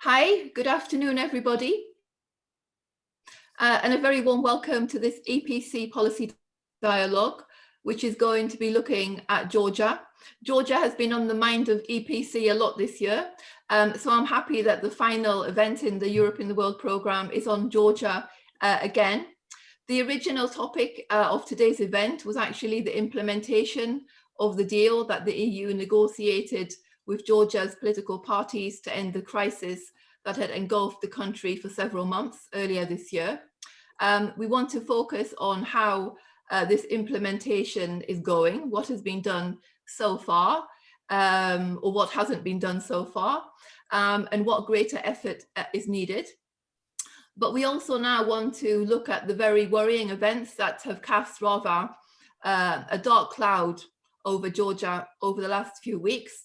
Hi, good afternoon, everybody, and a very warm welcome to this EPC policy dialogue, which is going to be looking at Georgia. Georgia has been on the mind of EPC a lot this year, so I'm happy that the final event in the Europe in the World programme is on Georgia again. The original topic of today's event was actually the implementation of the deal that the EU negotiated with Georgia's political parties to end the crisis that had engulfed the country for several months earlier this year. We want to focus on how this implementation is going, what has been done so far, or what hasn't been done so far, and what greater effort is needed. But we also now want to look at the very worrying events that have cast rather a dark cloud over Georgia over the last few weeks.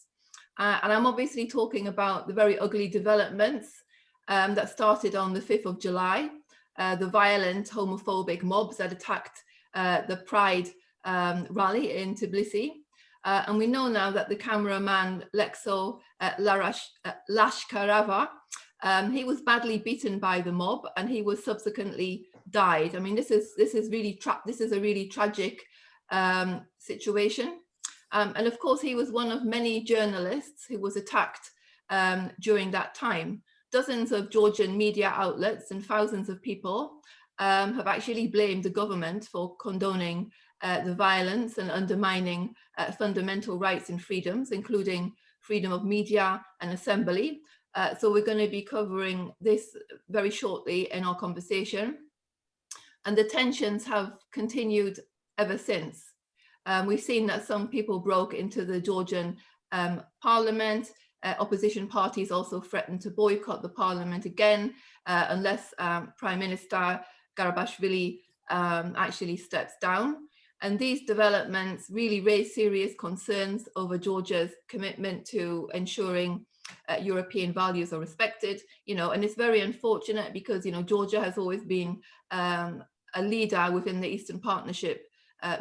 And I'm obviously talking about the very ugly developments that started on the 5th of July, the violent homophobic mobs that attacked the Pride rally in Tbilisi. And we know now that the cameraman Lelo Lashkarava, he was badly beaten by the mob and he was subsequently died. I mean, this is a really tragic situation. And of course, he was one of many journalists who was attacked during that time. Dozens of Georgian media outlets and thousands of people have actually blamed the government for condoning the violence and undermining fundamental rights and freedoms, including freedom of media and assembly. So we're going to be covering this very shortly in our conversation. And the tensions have continued ever since. We've seen that some people broke into the Georgian parliament. Opposition parties also threatened to boycott the parliament again unless Prime Minister Samadashvili actually steps down. And these developments really raise serious concerns over Georgia's commitment to ensuring European values are respected, and it's very unfortunate because, Georgia has always been a leader within the Eastern Partnership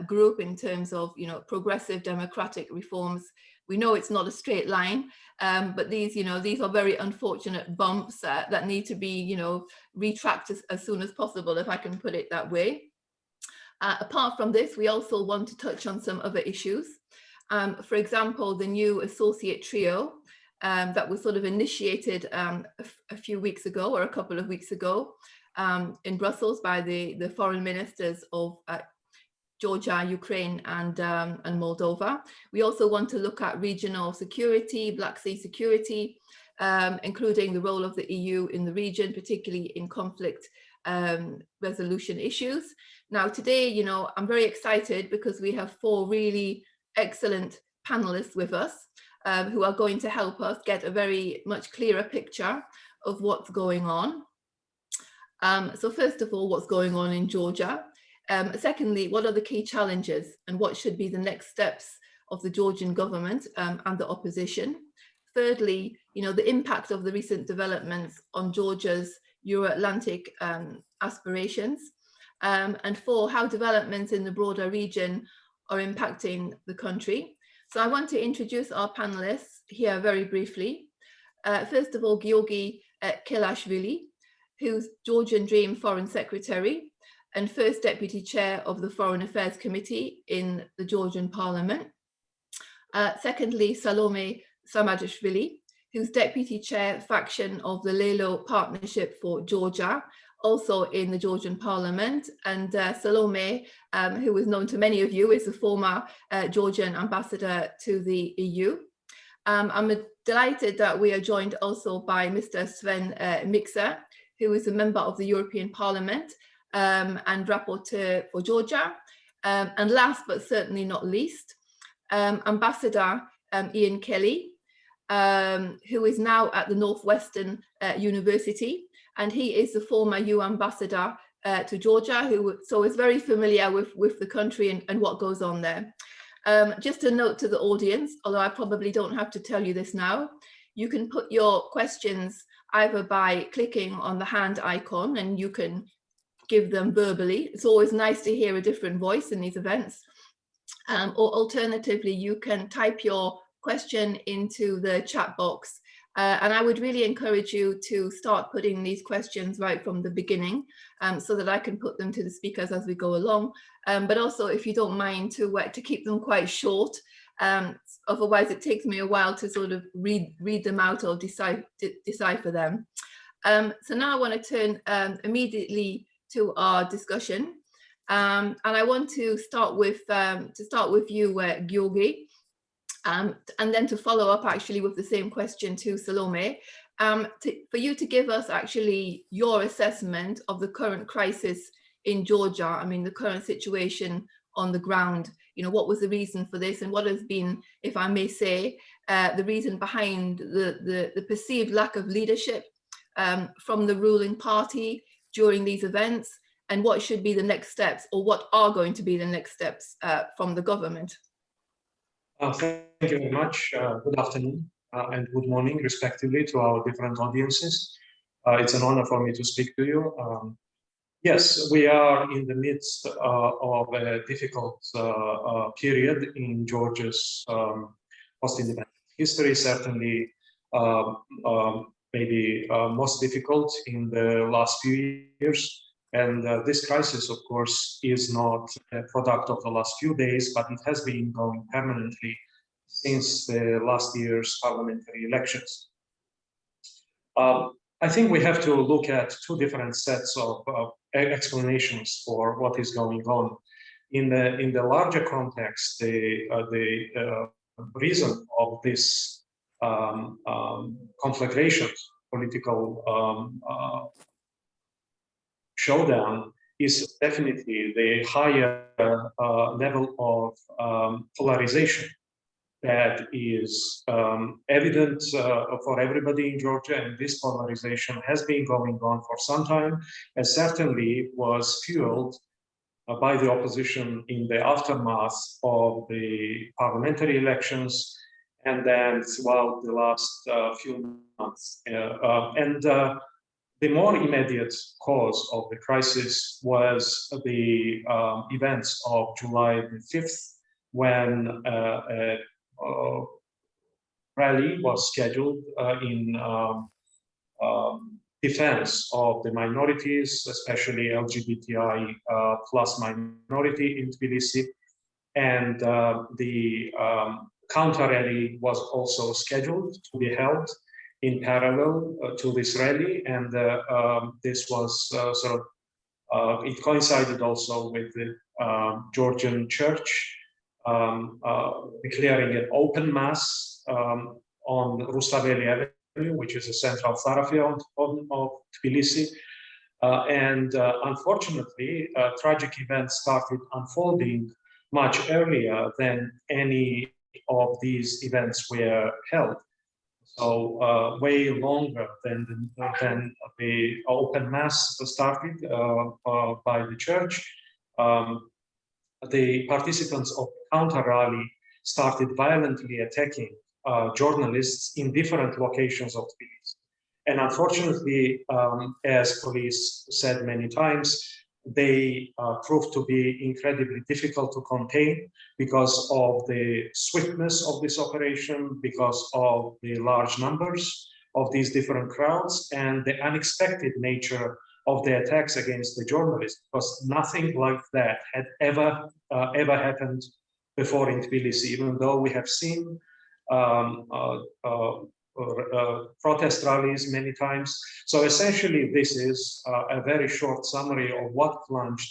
group in terms of, progressive democratic reforms. We know it's not a straight line, but these are very unfortunate bumps that need to be, retracted as soon as possible, if I can put it that way. Apart from this, we also want to touch on some other issues. For example, the new associate trio that was sort of initiated a few weeks ago or a couple of weeks ago in Brussels by the foreign ministers of Georgia, Ukraine, and Moldova. We also want to look at regional security, Black Sea security, including the role of the EU in the region, particularly in conflict resolution issues. Now, today, I'm very excited because we have four really excellent panelists with us who are going to help us get a very much clearer picture of what's going on. So first of all, what's going on in Georgia? Secondly, what are the key challenges and what should be the next steps of the Georgian government and the opposition? Thirdly, the impact of the recent developments on Georgia's Euro-Atlantic aspirations. And four, how developments in the broader region are impacting the country. So I want to introduce our panelists here very briefly. First of all, Giorgi Khelashvili, who's Georgian Dream Foreign Secretary and first Deputy Chair of the Foreign Affairs Committee in the Georgian Parliament. Secondly, Salome Samadashvili, who's Deputy Chair faction of the Lelo Partnership for Georgia, also in the Georgian Parliament. And Salome, who is known to many of you, is a former Georgian ambassador to the EU. I'm delighted that we are joined also by Mr. Sven Mikser, who is a member of the European Parliament and rapporteur for Georgia. And last but certainly not least, Ambassador Ian Kelly, who is now at the Northwestern University, and he is the former EU ambassador to Georgia, so is very familiar with the country and what goes on there. Just a note to the audience, although I probably don't have to tell you this now, you can put your questions either by clicking on the hand icon and you can give them verbally. It's always nice to hear a different voice in these events. Or alternatively, you can type your question into the chat box And I would really encourage you to start putting these questions right from the beginning, so that I can put them to the speakers as we go along. But also, if you don't mind, to keep them quite short. Otherwise, it takes me a while to sort of read them out or decipher them. So now I want to turn immediately to our discussion, and I want to start with you, Giorgi. And then to follow up actually with the same question to Salome, for you to give us actually your assessment of the current crisis in Georgia. I mean, the current situation on the ground. You know, what was the reason for this, and what has been, if I may say, the reason behind the perceived lack of leadership from the ruling party during these events, and what should be the next steps, or what are going to be the next steps from the government? Thank you very much. Good afternoon and good morning, respectively, to our different audiences. It's an honor for me to speak to you. Yes, we are in the midst of a difficult period in Georgia's post-independence history, certainly maybe most difficult in the last few years. And this crisis, of course, is not a product of the last few days, but it has been going permanently since the last year's parliamentary elections. I think we have to look at two different sets of explanations for what is going on. In the larger context, the reason of this conflagration, political showdown, is definitely the higher level of polarization that is evident for everybody in Georgia, and this polarization has been going on for some time, and certainly was fueled by the opposition in the aftermath of the parliamentary elections, and then throughout the last few months. The more immediate cause of the crisis was the events of July the 5th, when a rally was scheduled in defense of the minorities, especially LGBTI plus minority in Tbilisi. And the counter rally was also scheduled to be held in parallel to this rally, and this was it coincided also with the Georgian church declaring an open mass on Rustaveli Avenue, which is a central thoroughfare of Tbilisi. And unfortunately, tragic events started unfolding much earlier than any of these events were held. So way longer than the open mass started by the church. The participants of the counter rally started violently attacking journalists in different locations of Tbilisi. And unfortunately, as police said many times, they proved to be incredibly difficult to contain because of the swiftness of this operation, because of the large numbers of these different crowds, and the unexpected nature of the attacks against the journalists, because nothing like that had ever happened before in Tbilisi, even though we have seen protest rallies many times. So essentially, this is a very short summary of what plunged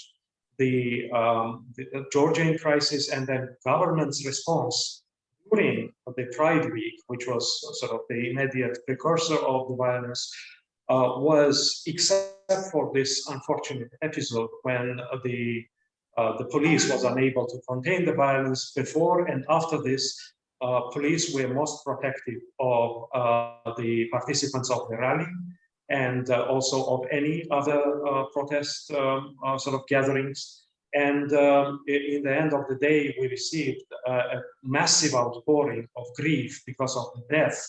the Georgian crisis, and then government's response during the Pride Week, which was sort of the immediate precursor of the violence, was, except for this unfortunate episode when the police was unable to contain the violence. Before and after this, police were most protective of the participants of the rally, and also of any other protest sort of gatherings. And in the end of the day, we received a massive outpouring of grief because of the death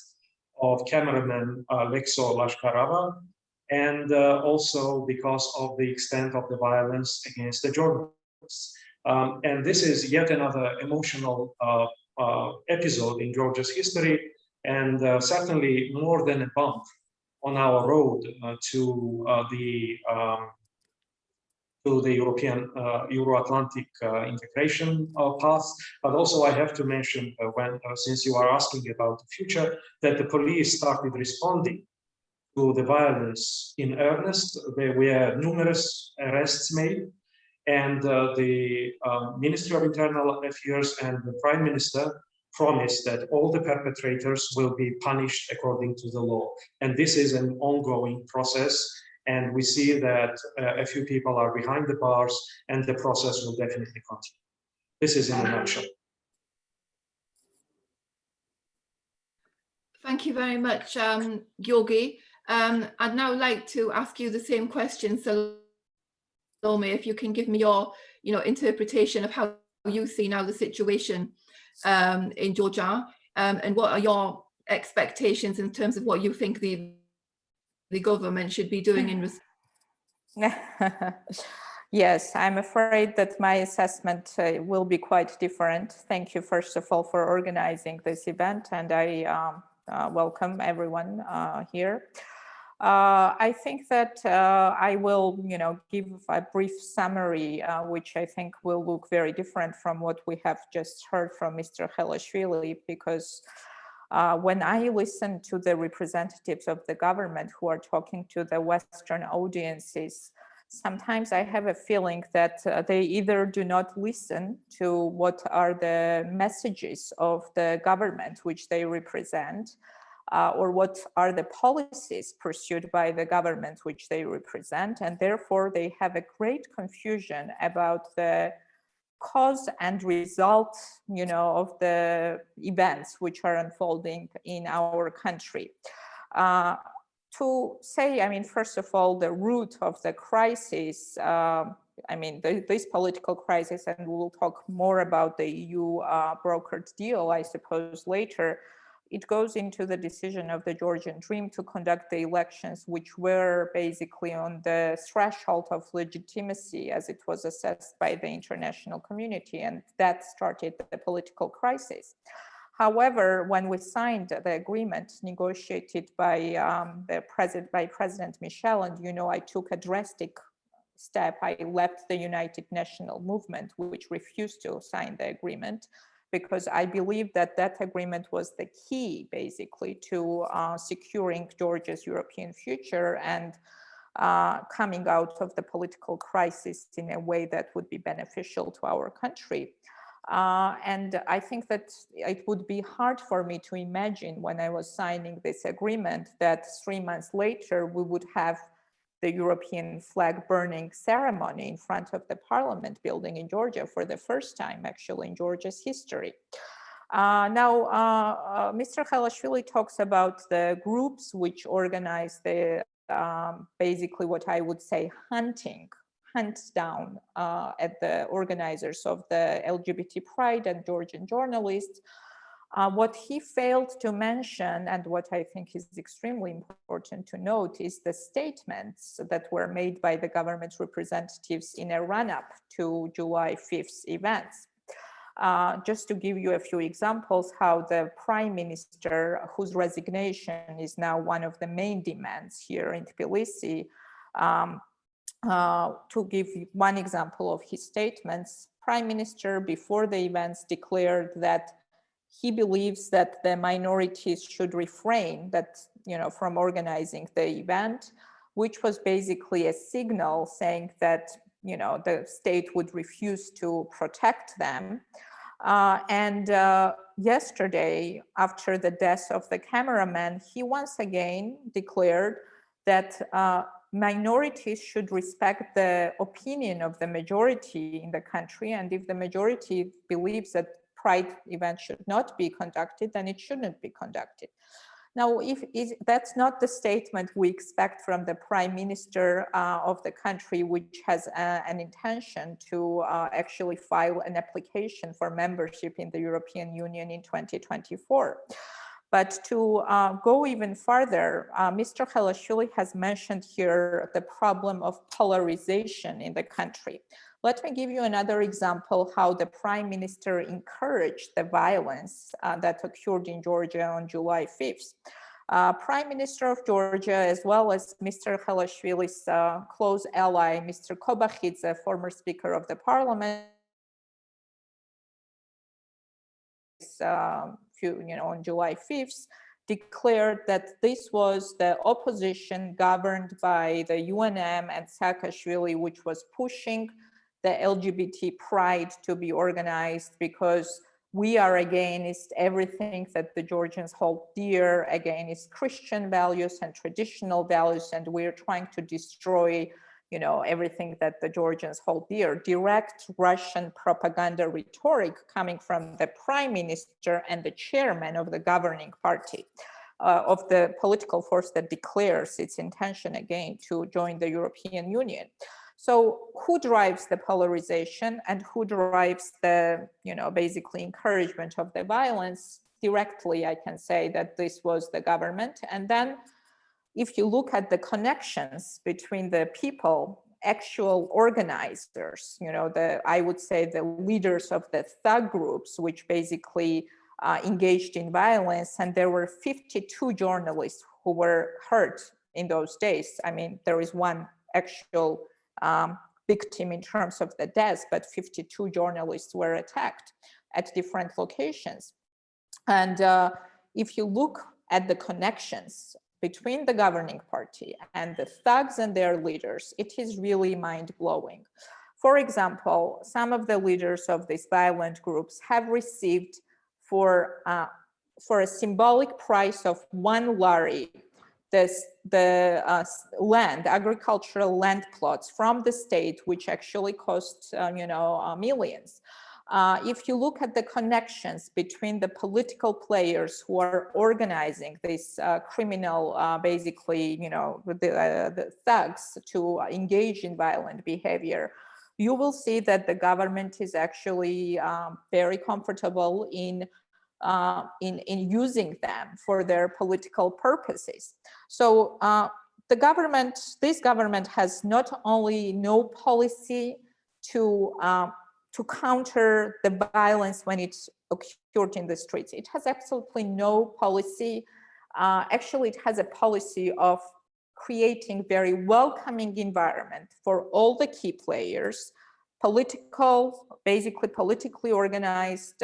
of cameraman Lelo Lashkarava, and also because of the extent of the violence against the journalists. And this is yet another emotional episode in Georgia's history, and certainly more than a bump on our road to the European Euro-Atlantic integration path. But also I have to mention, since you are asking about the future, that the police started responding to the violence in earnest. There were numerous arrests made, and the Ministry of Internal Affairs and the Prime Minister promised that all the perpetrators will be punished according to the law. And this is an ongoing process. And we see that a few people are behind the bars, and the process will definitely continue. This is in a nutshell. Thank you very much, Giorgi. I'd now like to ask you the same question, Salome, if you can give me your interpretation of how you see now the situation in Georgia, and what are your expectations in terms of what you think the government should be doing in response? Yes, I'm afraid that my assessment will be quite different. Thank you, first of all, for organizing this event, and I welcome everyone here. I think that I will, give a brief summary, which I think will look very different from what we have just heard from Mr. Khelashvili, because when I listen to the representatives of the government who are talking to the Western audiences, sometimes I have a feeling that they either do not listen to what are the messages of the government which they represent, or what are the policies pursued by the government which they represent, and therefore they have a great confusion about the cause and result, of the events which are unfolding in our country. To say, first of all, the root of the crisis, this political crisis, and we'll talk more about the EU brokered deal, I suppose, later. It goes into the decision of the Georgian Dream to conduct the elections, which were basically on the threshold of legitimacy as it was assessed by the international community, and that started the political crisis. However, when we signed the agreement negotiated by President Michel, and I took a drastic step. I left the United National Movement, which refused to sign the agreement, because I believe that that agreement was the key, basically, to securing Georgia's European future and coming out of the political crisis in a way that would be beneficial to our country. And I think that it would be hard for me to imagine, when I was signing this agreement, that 3 months later we would have the European flag burning ceremony in front of the parliament building in Georgia for the first time, actually, in Georgia's history. Now, Mr. Khelashvili talks about the groups which organize the, basically what I would say, hunt down at the organizers of the LGBT Pride and Georgian journalists. What he failed to mention, and what I think is extremely important to note, is the statements that were made by the government representatives in a run-up to July 5th events. Just to give you a few examples, how the Prime Minister, whose resignation is now one of the main demands here in Tbilisi, to give one example of his statements, Prime Minister before the events declared that he believes that the minorities should refrain from organizing the event, which was basically a signal saying that the state would refuse to protect them. And yesterday, after the death of the cameraman, he once again declared that minorities should respect the opinion of the majority in the country, and if the majority believes that Pride event should not be conducted, then it shouldn't be conducted. Now, if that's not the statement we expect from the Prime Minister of the country, which has an intention to actually file an application for membership in the European Union in 2024. But to go even further, Mr. Khelashvili has mentioned here the problem of polarization in the country. Let me give you another example how the prime minister encouraged the violence that occurred in Georgia on July 5th. Prime Minister of Georgia, as well as Mr. Khelashvili's close ally, Mr. Kobakhidze, former Speaker of the Parliament, on July 5th, declared that this was the opposition governed by the UNM and Saakashvili, which was pushing the LGBT pride to be organized because we are against everything that the Georgians hold dear, against Christian values and traditional values, and we're trying to destroy everything that the Georgians hold dear. Direct Russian propaganda rhetoric coming from the prime minister and the chairman of the governing party, of the political force that declares its intention again to join the European Union. So who drives the polarization and who drives the, basically encouragement of the violence? Directly, I can say that this was the government. And then if you look at the connections between the people, actual organizers, I would say the leaders of the thug groups, which basically engaged in violence, and there were 52 journalists who were hurt in those days. I mean, there is one actual victim in terms of the deaths, but 52 journalists were attacked at different locations. And if you look at the connections between the governing party and the thugs and their leaders, it is really mind-blowing. For example, some of the leaders of these violent groups have received for a symbolic price of 1 lari, the land, agricultural land plots from the state, which actually cost millions. If you look at the connections between the political players who are organizing this criminal, basically, the thugs to engage in violent behavior, you will see that the government is actually very comfortable in using them for their political purposes. So this government has not only no policy to counter the violence when it's occurred in the streets. It has absolutely no policy. Actually, it has a policy of creating very welcoming environment for all the key players, basically politically organized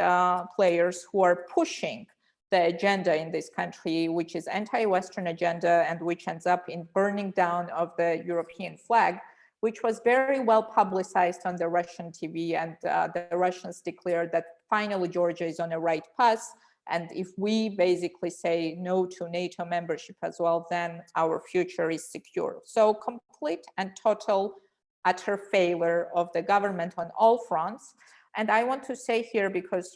players who are pushing the agenda in this country, which is anti-Western agenda and which ends up in burning down of the European flag, which was very well publicized on the Russian TV, and the Russians declared that finally Georgia is on the right path, and if we basically say no to NATO membership as well, then our future is secure. So complete and total utter failure of the government on all fronts. And I want to say here, because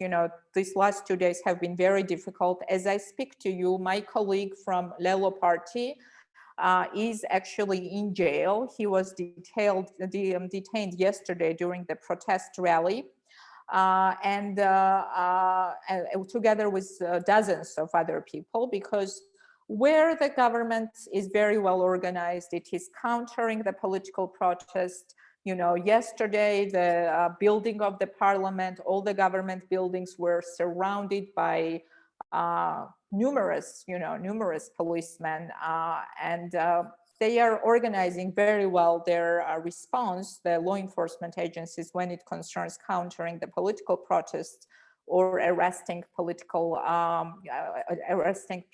these last 2 days have been very difficult, as I speak to you, my colleague from Lelo party is actually in jail. He was detained yesterday during the protest rally, and together with dozens of other people, because where the government is very well organized, it is countering the political protest. Yesterday, the building of the parliament, all the government buildings were surrounded by numerous policemen, and they are organizing very well their response, the law enforcement agencies, when it concerns countering the political protests or arresting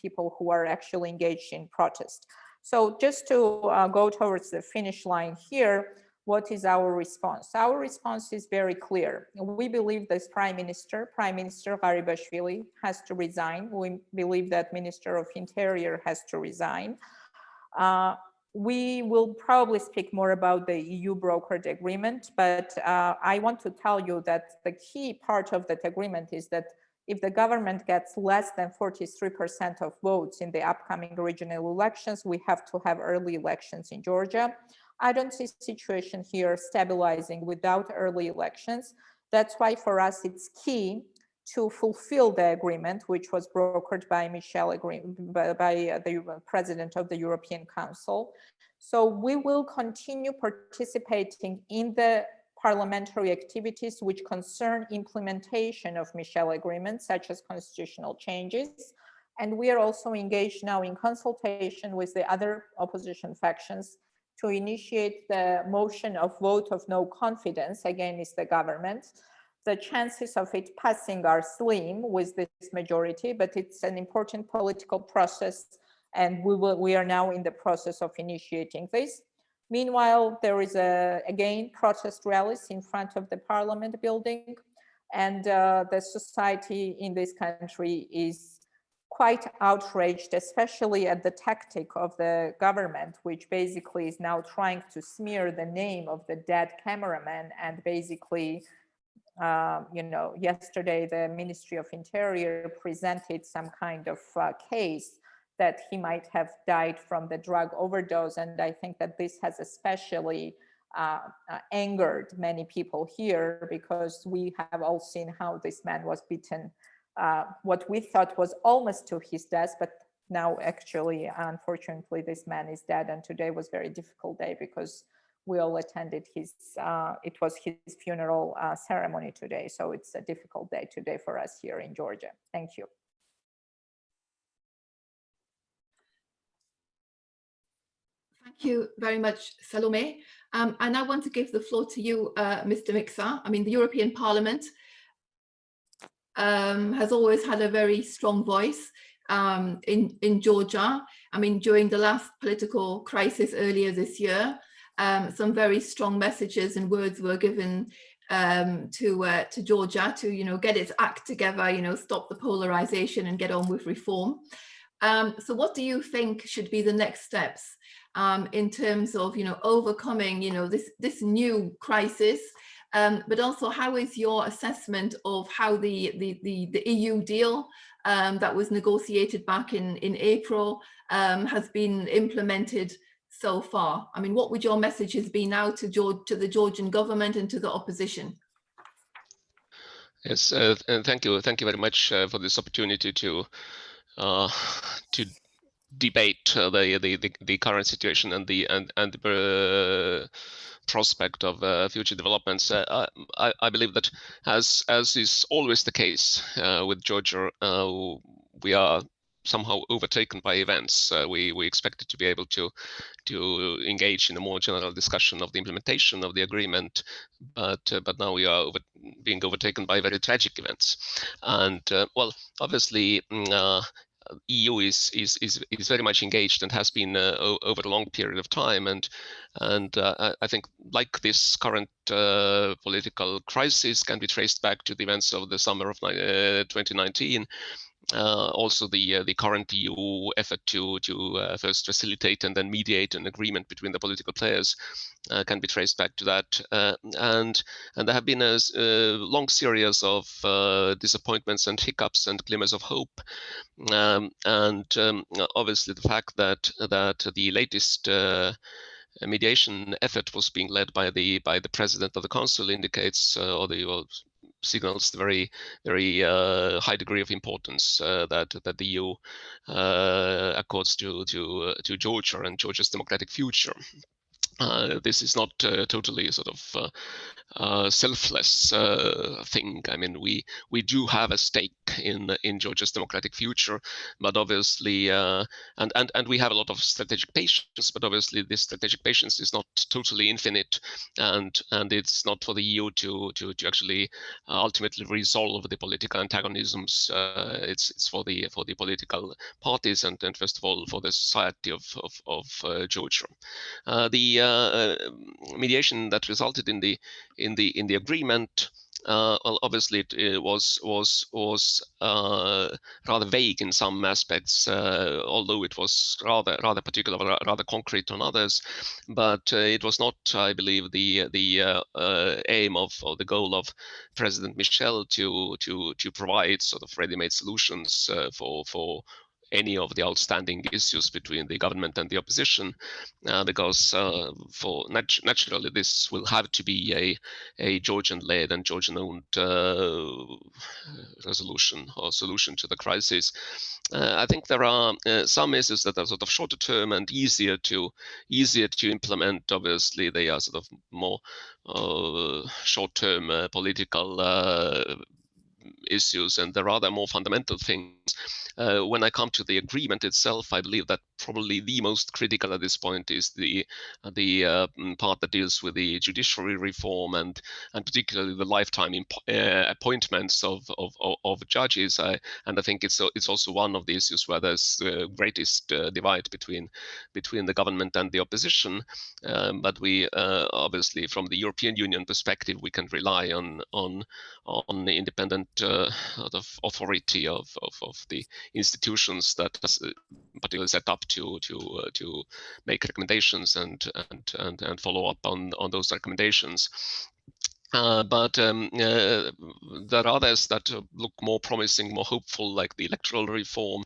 people who are actually engaged in protest. So just to go towards the finish line here, what is our response? Our response is very clear. We believe this Prime Minister Garibashvili has to resign. We believe that Minister of Interior has to resign. We will probably speak more about the EU brokered agreement, but I want to tell you that the key part of that agreement is that if the government gets less than 43% of votes in the upcoming regional elections, we have to have early elections in Georgia. I don't see the situation here stabilizing without early elections. That's why for us it's key to fulfill the agreement, which was brokered by the President of the European Council. So we will continue participating in the parliamentary activities which concern implementation of Michel Agreement, such as constitutional changes. And we are also engaged now in consultation with the other opposition factions to initiate the motion of vote of no confidence against the government. The chances of it passing are slim with this majority, but it's an important political process, and we are now in the process of initiating this. Meanwhile, there is again protest rallies in front of the parliament building, and the society in this country is quite outraged, especially at the tactic of the government, which basically is now trying to smear the name of the dead cameraman. And basically, yesterday the Ministry of Interior presented some kind of case that he might have died from the drug overdose. And I think that this has especially angered many people here, because we have all seen how this man was beaten, what we thought was almost to his death, but now actually, unfortunately, this man is dead. And today was a very difficult day because we all attended his, it was his funeral ceremony today. So it's a difficult day today for us here in Georgia. Thank you. Thank you very much, Salome. And I want to give the floor to you, Mr. Mikser. I mean, the European Parliament has always had a very strong voice in Georgia. I mean, during the last political crisis earlier this year, some very strong messages and words were given to Georgia to, get its act together, stop the polarization and get on with reform. So what do you think should be the next steps in terms of, overcoming, this new crisis? But also, how is your assessment of how the EU deal that was negotiated back in April has been implemented so far? I mean, what would your messages be now to the Georgian government and to the opposition? Yes, and thank you very much for this opportunity to debate the current situation and the prospect of future developments. I believe that, as is always the case with Georgia, we are somehow overtaken by events. We expected to be able to engage in a more general discussion of the implementation of the agreement, but now we are being overtaken by very tragic events. And well, obviously, EU is very much engaged and has been over a long period of time, and I think, like this current political crisis can be traced back to the events of the summer of 2019. Also, the current EU effort to first facilitate and then mediate an agreement between the political players can be traced back to that. And there have been a long series of disappointments and hiccups and glimmers of hope. Obviously, the fact that the latest mediation effort was being led by the president of the council indicates or signals the very high degree of importance that the EU accords to Georgia and Georgia's democratic future. This is not totally sort of selfless thing. I mean, we do have a stake in Georgia's democratic future, but obviously, and we have a lot of strategic patience. But obviously, this strategic patience is not totally infinite, and it's not for the EU to actually ultimately resolve the political antagonisms. It's for the political parties and first of all for the society of Georgia. The mediation that resulted in the agreement, well, obviously it was rather vague in some aspects, although it was rather particular, rather concrete on others. But it was not, I believe, the aim of or the goal of President Michel to provide sort of ready-made solutions for any of the outstanding issues between the government and the opposition, because naturally this will have to be a Georgian-led and Georgian-owned resolution or solution to the crisis. I think there are some issues that are sort of shorter term and easier to implement. Obviously, they are sort of more short-term political issues, and there are other more fundamental things. When I come to the agreement itself, I believe that probably the most critical at this point is the part that deals with the judiciary reform and particularly the lifetime appointments of judges. And I think it's also one of the issues where there's the greatest divide between the government and the opposition. But we obviously, from the European Union perspective, we can rely on the independent authority of the institutions that are particularly set up to make recommendations and follow up on those recommendations. But there are others that look more promising, more hopeful, like the electoral reform.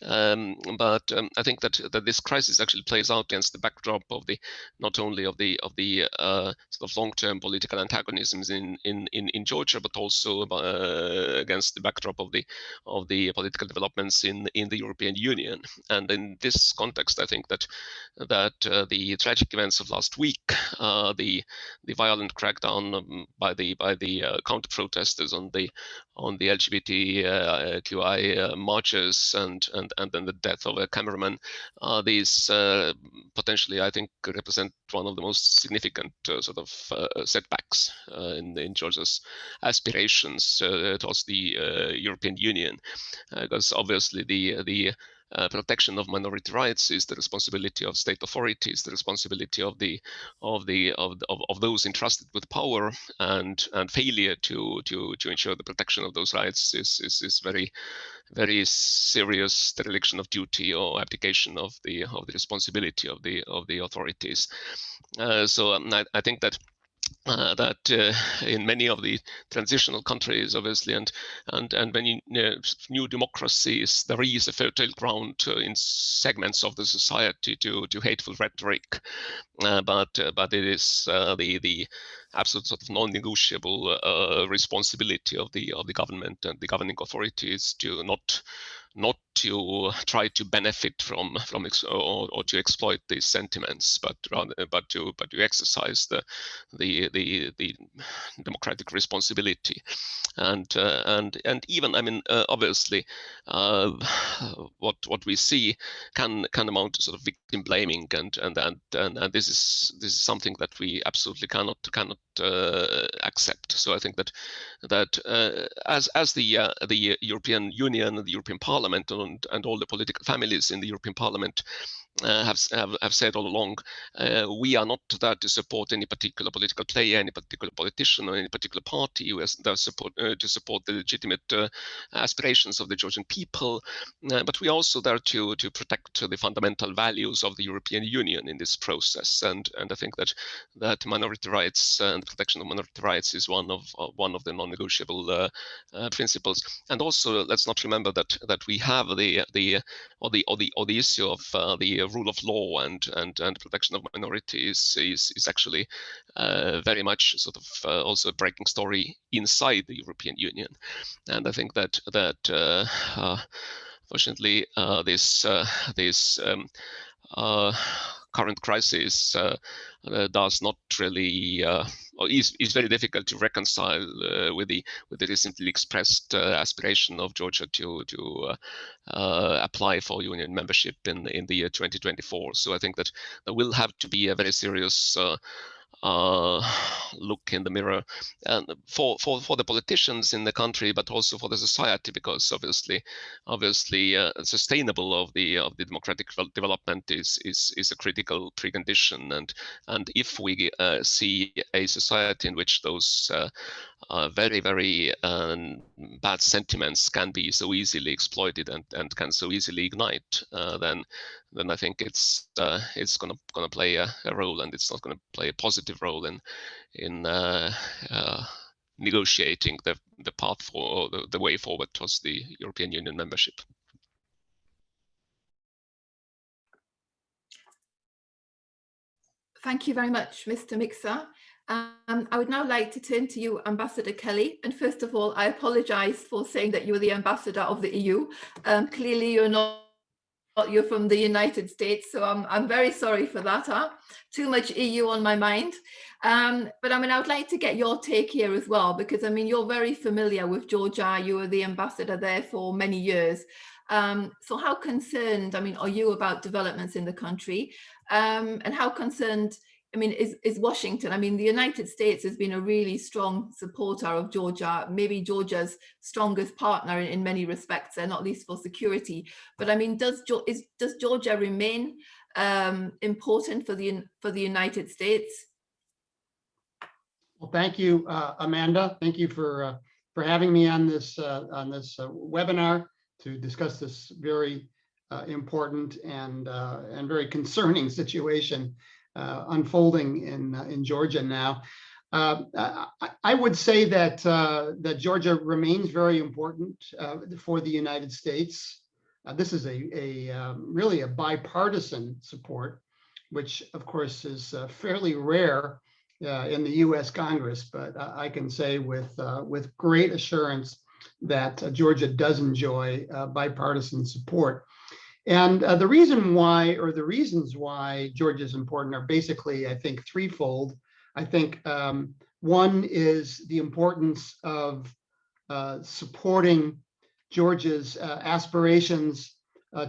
But I think that this crisis actually plays out against the backdrop of not only of the sort of long-term political antagonisms in Georgia, but also against the backdrop of the political developments in the European Union. And in this context, I think that the tragic events of last week, the violent crackdown by the counter-protesters on the LGBTQI marches and then the death of a cameraman, these potentially, I think, represent one of the most significant sort of setbacks in Georgia's aspirations towards the European Union, because obviously the protection of minority rights is the responsibility of state authorities, the responsibility of those entrusted with power, and failure to ensure the protection of those rights is very, very serious dereliction of duty or abdication of the responsibility of the authorities. So I think that in many of the transitional countries, obviously, and many new democracies, there is a fertile ground in segments of the society to hateful rhetoric, but it is the absolute sort of non-negotiable responsibility of the government and the governing authorities to not to try to benefit from or to exploit these sentiments, but to exercise the democratic responsibility, and even, I mean, obviously, what we see can amount to sort of victim blaming, and this is something that we absolutely cannot accept. So I think that as the European Union, the European Parliament, and all the political families in the European Parliament have said all along, we are not there to support any particular political player, any particular politician, or any particular party. We are there to support the legitimate aspirations of the Georgian people, but we are also there to protect the fundamental values of the European Union in this process. And I think that minority rights and the protection of minority rights is one of the non-negotiable principles. And also, let's not remember that we have the issue of the rule of law and protection of minorities is actually very much sort of also a breaking story inside the European Union. And I think that fortunately this current crisis does not really or is very difficult to reconcile with the recently expressed aspiration of Georgia to apply for union membership in the year 2024. So I think that there will have to be a very serious look in the mirror, and for the politicians in the country, but also for the society, because obviously sustainable of the democratic development is a critical precondition, and if we see a society in which those very, very bad sentiments can be so easily exploited and can so easily ignite, then I think it's gonna play a role, and it's not gonna play a positive role in negotiating the path for the way forward towards the European Union membership. Thank you very much, Mr. Mikser. I would now like to turn to you, Ambassador Kelly. And first of all, I apologize for saying that you're the ambassador of the EU. Clearly, you're not. You're from the United States, so I'm very sorry for that. Too much EU on my mind. But I mean, I would like to get your take here as well, because I mean, you're very familiar with Georgia. You were the ambassador there for many years. So how concerned, I mean, are you about developments in the country? And how concerned, I mean, is Washington? I mean, the United States has been a really strong supporter of Georgia, maybe Georgia's strongest partner in many respects, and not least for security. But I mean, does Georgia remain important for the United States? Well, thank you, Amanda. Thank you for having me on this webinar to discuss this very important and very concerning situation unfolding in Georgia now. I would say that that Georgia remains very important for the United States. This is really a bipartisan support, which of course is fairly rare in the U.S. Congress. But I can say with great assurance that Georgia does enjoy bipartisan support. And the reason why, or the reasons why Georgia is important are basically, I think, threefold. I think one is the importance of supporting Georgia's aspirations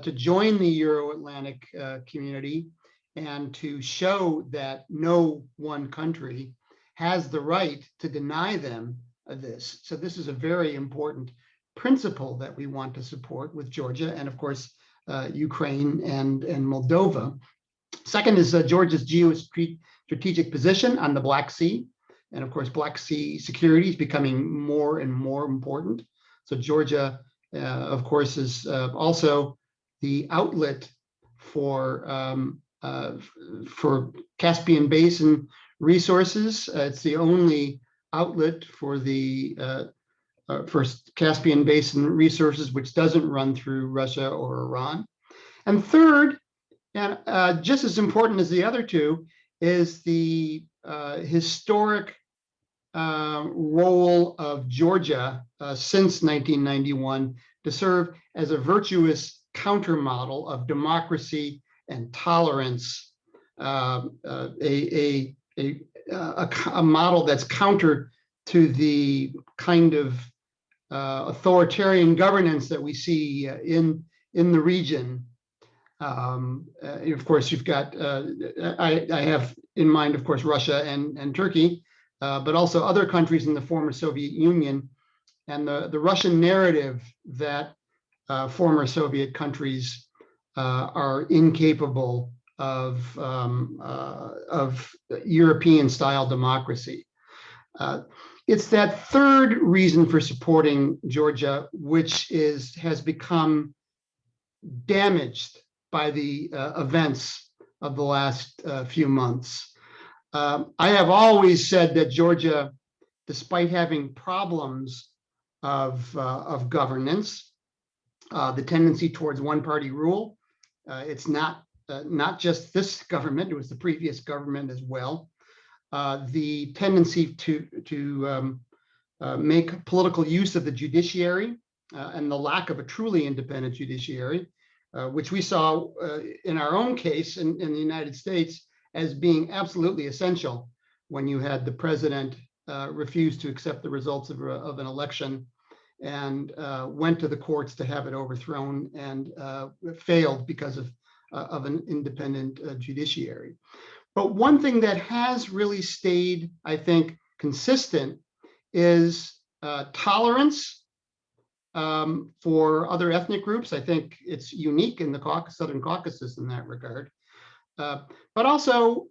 to join the Euro-Atlantic community and to show that no one country has the right to deny them this. So this is a very important principle that we want to support with Georgia, and of course, Ukraine and Moldova. Second is Georgia's geostrategic position on the Black Sea. And of course, Black Sea security is becoming more and more important. So Georgia, of course, is also the outlet for Caspian Basin resources. It's the only outlet for the for Caspian Basin resources, which doesn't run through Russia or Iran. And third, and just as important as the other two, is the historic role of Georgia since 1991 to serve as a virtuous countermodel of democracy and tolerance, a model that's counter to the kind of authoritarian governance that we see in the region. Of course, you've got, I have in mind, of course, Russia and Turkey, but also other countries in the former Soviet Union, and the Russian narrative that former Soviet countries are incapable of European-style democracy. It's that third reason for supporting Georgia, which has become damaged by the events of the last few months. I have always said that Georgia, despite having problems of governance, the tendency towards one-party rule, it's not just this government, it was the previous government as well. The tendency to make political use of the judiciary and the lack of a truly independent judiciary, which we saw in our own case in the United States as being absolutely essential when you had the president refuse to accept the results of an election and went to the courts to have it overthrown and failed because of an independent judiciary. But one thing that has really stayed, I think, consistent is tolerance for other ethnic groups. I think it's unique in the Southern Caucasus in that regard. But also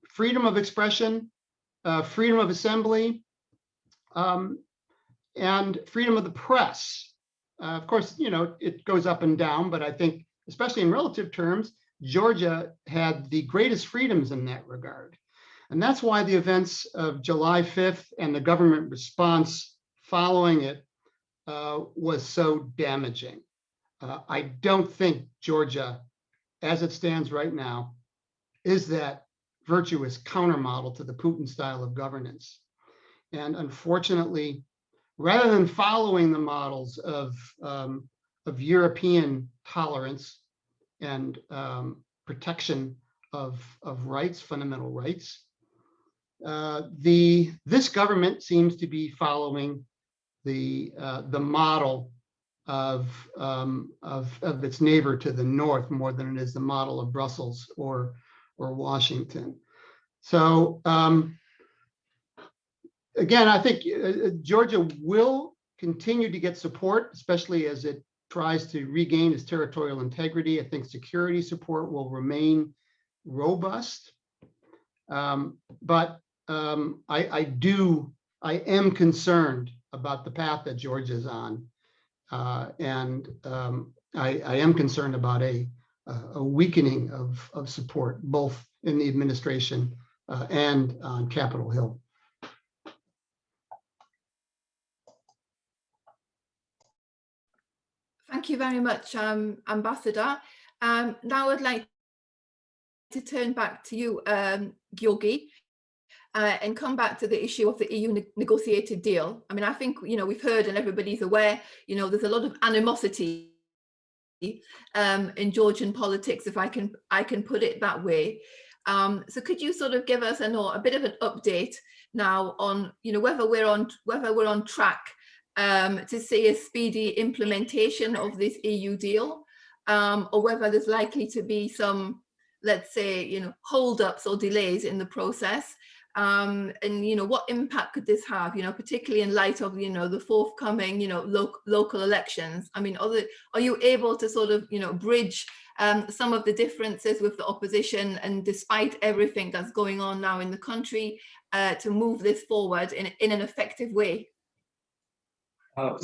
freedom of expression, freedom of assembly, and freedom of the press. Of course, you know, it goes up and down, but I think, especially in relative terms, Georgia had the greatest freedoms in that regard. And that's why the events of July 5th and the government response following it was so damaging. I don't think Georgia, as it stands right now, is that virtuous countermodel to the Putin style of governance. And unfortunately, rather than following the models of European tolerance and protection of rights, fundamental rights, this government seems to be following the model of its neighbor to the north more than it is the model of Brussels or Washington. So again, I think Georgia will continue to get support, especially as it tries to regain its territorial integrity. I think security support will remain robust. But I am concerned about the path that Georgia is on. And I am concerned about a weakening of support, both in the administration and on Capitol Hill. Thank you very much, Ambassador. Now I'd like to turn back to you, Giorgi, and come back to the issue of the EU negotiated deal. I mean, I think, we've heard and everybody's aware, there's a lot of animosity in Georgian politics, if I can put it that way. So could you sort of give us a bit of an update now on, whether we're on track to see a speedy implementation of this EU deal, or whether there's likely to be some, let's say, holdups or delays in the process, and what impact could this have, particularly in light of the forthcoming local elections? I mean, are you able to sort of bridge some of the differences with the opposition, and despite everything that's going on now in the country, to move this forward in an effective way?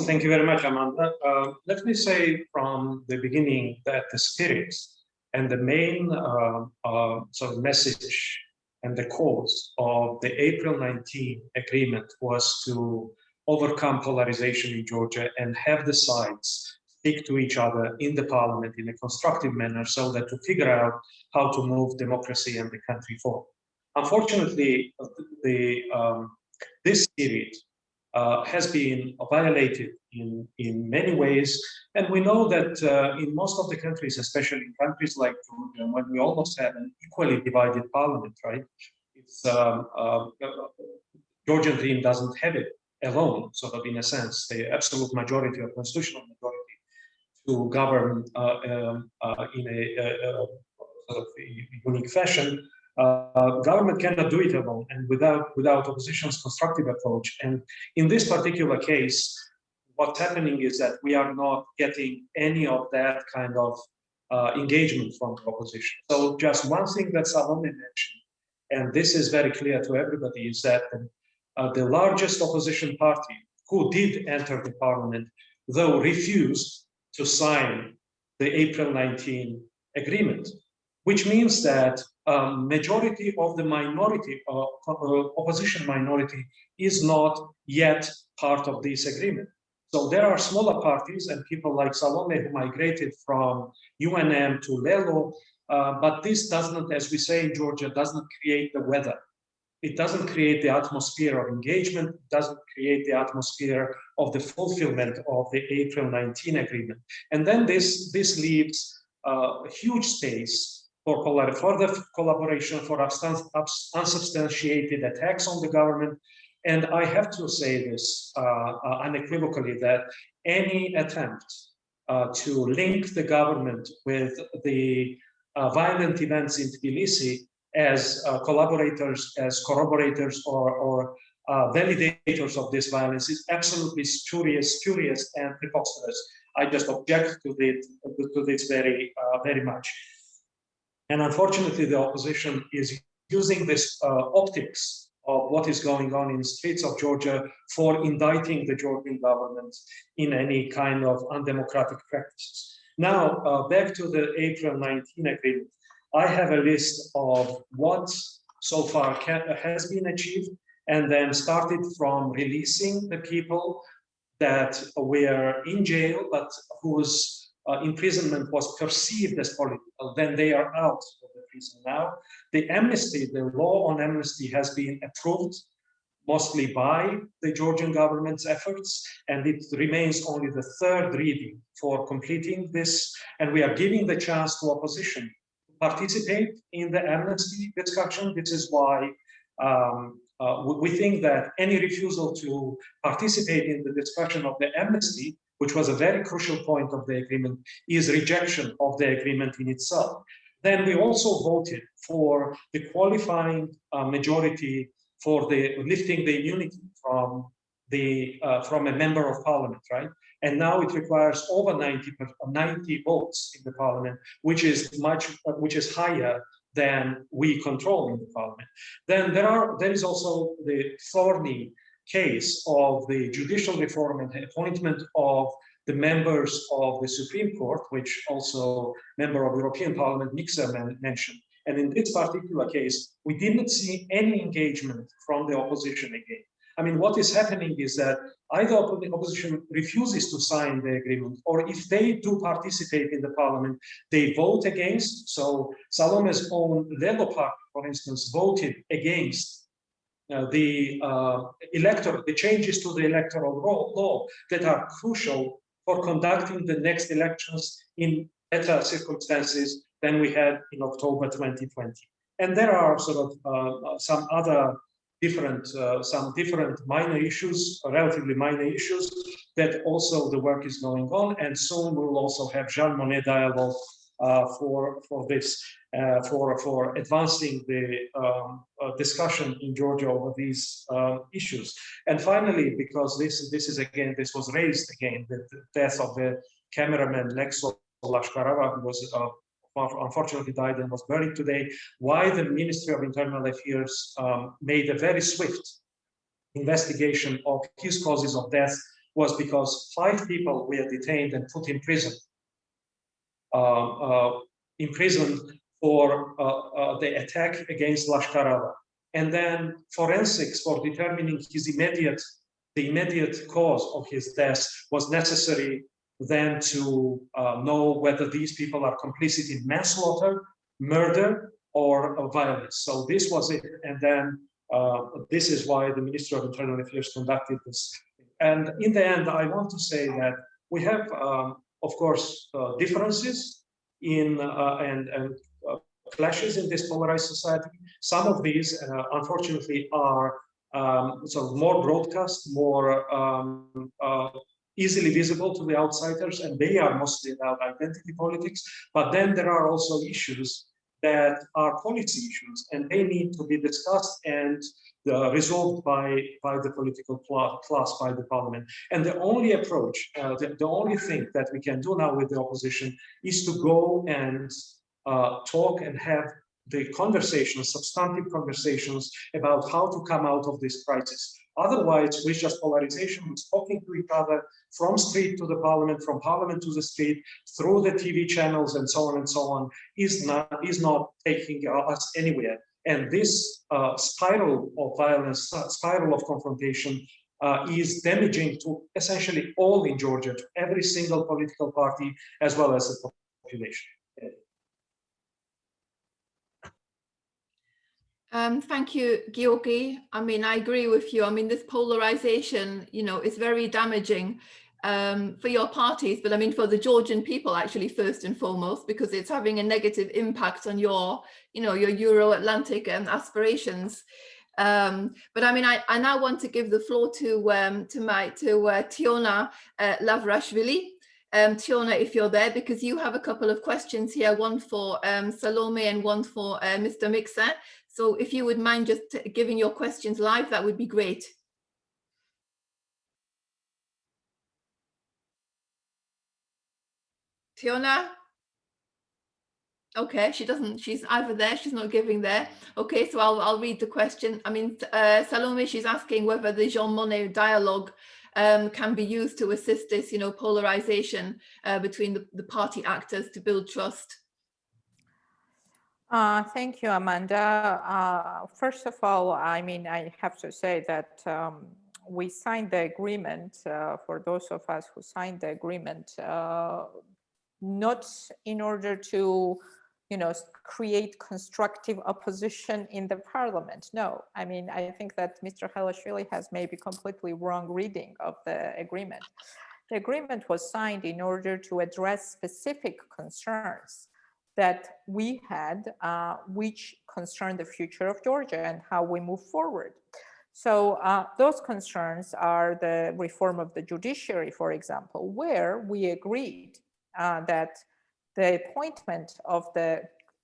Thank you very much, Amanda. Let me say from the beginning that the spirit and the main sort of message and the cause of the April 19 agreement was to overcome polarization in Georgia and have the sides speak to each other in the parliament in a constructive manner, so that to figure out how to move democracy and the country forward. Unfortunately, this spirit has been violated in many ways. And we know that in most of the countries, especially in countries like Georgia, when we almost have an equally divided parliament, right? It's Georgian dream doesn't have it alone, sort of in a sense, the absolute majority or constitutional majority to govern in a sort of unique fashion. Government cannot do it alone and without opposition's constructive approach. And in this particular case, what's happening is that we are not getting any of that kind of engagement from the opposition. So just one thing that Salome mentioned, and this is very clear to everybody, is that the largest opposition party who did enter the parliament, though refused to sign the April 19 agreement, which means that majority of the minority, opposition minority, is not yet part of this agreement. So there are smaller parties and people like Salome who migrated from UNM to Lelo, but this does not, as we say in Georgia, does not create the weather. It doesn't create the atmosphere of engagement, it doesn't create the atmosphere of the fulfillment of the April 19 agreement. And then this leaves a huge space for the collaboration, for unsubstantiated attacks on the government. And I have to say this unequivocally, that any attempt to link the government with the violent events in Tbilisi as collaborators, as corroborators, or validators of this violence is absolutely spurious and preposterous. I just object to this very much. And unfortunately, the opposition is using this optics of what is going on in the streets of Georgia for indicting the Georgian government in any kind of undemocratic practices. Now, back to the April 19 agreement. I have a list of what so far has been achieved, and then started from releasing the people that were in jail, but whose imprisonment was perceived as political. Then they are out of the prison now. The amnesty, the law on amnesty has been approved mostly by the Georgian government's efforts, and it remains only the third reading for completing this. And we are giving the chance to opposition to participate in the amnesty discussion. This is why we think that any refusal to participate in the discussion of the amnesty, which was a very crucial point of the agreement, is rejection of the agreement in itself. Then we also voted for the qualifying majority for the lifting the immunity from a member of parliament, right? And now it requires over 90 votes in the parliament, which is higher than we control in the parliament. Then there is also the thorny case of the judicial reform and the appointment of the members of the Supreme Court, which also member of European Parliament Mikser mentioned. And in this particular case, we didn't see any engagement from the opposition again. I mean, what is happening is that either the opposition refuses to sign the agreement, or if they do participate in the parliament, they vote against. So Salome's own Lelo party, for instance, voted against the changes to the electoral law that are crucial for conducting the next elections in better circumstances than we had in October 2020. And there are sort of some other different minor issues, relatively minor issues, that also the work is going on. And soon we will also have Jean Monnet dialogue for advancing the discussion in Georgia over these issues. And finally, because this was raised again, the death of the cameraman Lexo Lashkarava, who was unfortunately died and was buried today, why the Ministry of Internal Affairs made a very swift investigation of his causes of death was because 5 people were detained and put in prison. Imprisoned for the attack against Lashkarava. And then forensics for determining the immediate cause of his death was necessary then to know whether these people are complicit in manslaughter, murder, or violence. So this was it. And then this is why the Ministry of Internal Affairs conducted this. And in the end, I want to say that we have, of course, differences in and clashes in this polarized society. Some of these, unfortunately, are sort of more broadcast, more easily visible to the outsiders, and they are mostly about identity politics. But then there are also issues that are policy issues, and they need to be discussed and resolved by the political class, by the parliament. And the only approach, the only thing that we can do now with the opposition is to go and talk and have the conversations, substantive conversations about how to come out of this crisis. Otherwise, with just polarization, with talking to each other from street to the parliament, from parliament to the street, through the TV channels and so on, is not taking us anywhere. And this spiral of violence, spiral of confrontation is damaging to essentially all in Georgia, to every single political party, as well as the population. Thank you, Giorgi. I mean, I agree with you. I mean, this polarization, is very damaging for your parties, but I mean, for the Georgian people, actually, first and foremost, because it's having a negative impact on your Euro-Atlantic aspirations. But I mean, I now want to give the floor to Tiona Lavrashvili. Tiona, if you're there, because you have a couple of questions here, one for Salome and one for Mr. Mikser. So if you would mind just giving your questions live, that would be great. Tiona? Okay, she's either there, she's not giving there. Okay, so I'll read the question. I mean, Salome, she's asking whether the Jean Monnet dialogue can be used to assist this, polarization between the party actors to build trust. Thank you, Amanda. First of all, I mean, I have to say that we signed the agreement, for those of us who signed the agreement, not in order to create constructive opposition in the parliament. No, I mean, I think that Mr. Khelashvili has maybe completely wrong reading of the agreement. The agreement was signed in order to address specific concerns that we had, which concern the future of Georgia and how we move forward. So those concerns are the reform of the judiciary, for example, where we agreed that the appointment of the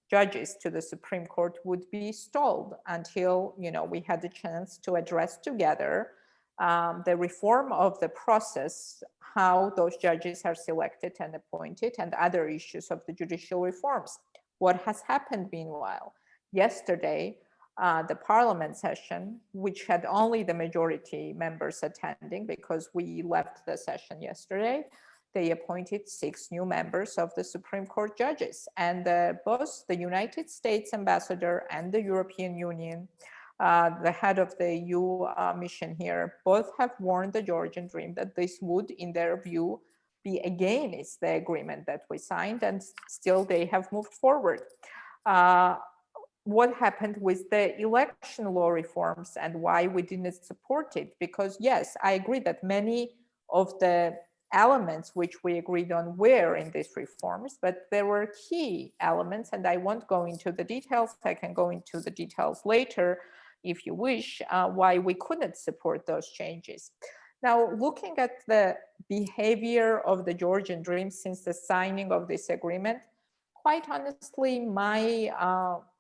judges to the Supreme Court would be stalled until we had the chance to address together the reform of the process, how those judges are selected and appointed, and other issues of the judicial reforms. What has happened meanwhile? Yesterday, the parliament session, which had only the majority members attending because we left the session yesterday, they appointed 6 new members of the Supreme Court judges. And both the United States ambassador and the European Union, the head of the EU mission here, both have warned the Georgian Dream that this would, in their view, be against the agreement that we signed, and still they have moved forward. What happened with the election law reforms and why we didn't support it? Because yes, I agree that many of the elements which we agreed on were in these reforms, but there were key elements, and I won't go into the details. I can go into the details later if you wish, why we couldn't support those changes. Now, looking at the behavior of the Georgian Dream since the signing of this agreement, quite honestly, my